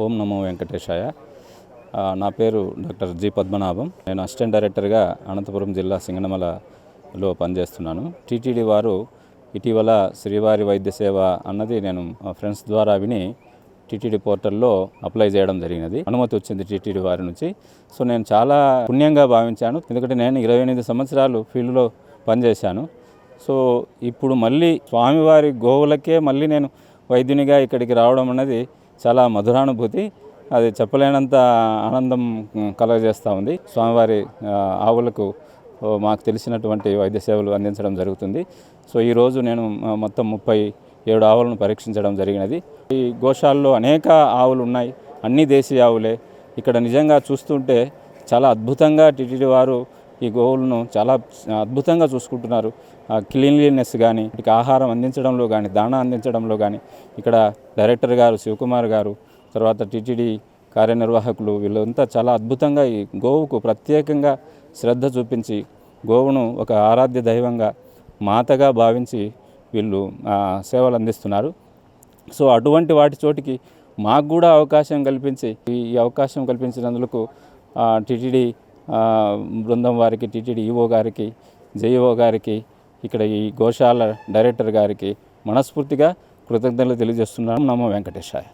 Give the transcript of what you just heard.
ఓం నమో వెంకటేశాయ. నా పేరు doctor G Padmanabham. నేను అసిస్టెంట్ డైరెక్టర్గా అనంతపురం జిల్లా సింగనమలలో పనిచేస్తున్నాను. టీటీడీ వారు ఇటీవల శ్రీవారి వైద్య సేవ అన్నది నేను ఫ్రెండ్స్ ద్వారా విని టీటీడీ పోర్టల్లో అప్లై చేయడం జరిగినది. అనుమతి వచ్చింది టీటీడీ వారి నుంచి. సో నేను చాలా పుణ్యంగా భావించాను. ఎందుకంటే నేను 28 సంవత్సరాలు ఫీల్డ్లో పనిచేశాను. సో ఇప్పుడు మళ్ళీ స్వామివారి గోవులకే మళ్ళీ నేను వైద్యునిగా ఇక్కడికి రావడం అన్నది చాలా మధురానుభూతి. అది చెప్పలేనంత ఆనందం కలుగజేస్తూ ఉంది. స్వామివారి ఆవులకు మాకు తెలిసినటువంటి వైద్య సేవలు అందించడం జరుగుతుంది. సో ఈరోజు నేను మొత్తం 37 ఆవులను పరీక్షించడం జరిగినది. ఈ గోశాలలో అనేక ఆవులు ఉన్నాయి, అన్ని దేశీయ ఆవులే. ఇక్కడ నిజంగా చూస్తుంటే చాలా అద్భుతంగా టీటీడీ వారు ఈ గోవులను చాలా అద్భుతంగా చూసుకుంటున్నారు. క్లీన్లీనెస్ కానీ, వీటికి ఆహారం అందించడంలో కానీ, దాణా అందించడంలో కానీ ఇక్కడ డైరెక్టర్ గారు శివకుమార్ గారు, తర్వాత టీటీడీ కార్యనిర్వాహకులు వీళ్ళంతా చాలా అద్భుతంగా ఈ గోవుకు ప్రత్యేకంగా శ్రద్ధ చూపించి గోవును ఒక ఆరాధ్య దైవంగా మాతగా భావించి వీళ్ళు సేవలు అందిస్తున్నారు. సో అటువంటి వాటి చోటికి మాకు కూడా అవకాశం కల్పించి ఈ అవకాశం కల్పించినందుకు టీటీడీ బృందం వారికి, టీటీడీ ఈఓ గారికి, జేఈఓ గారికి, ఇక్కడ ఈ గోశాల డైరెక్టర్ గారికి మనస్ఫూర్తిగా కృతజ్ఞతలు తెలియజేస్తున్నాను. నమో వెంకటేశాయ.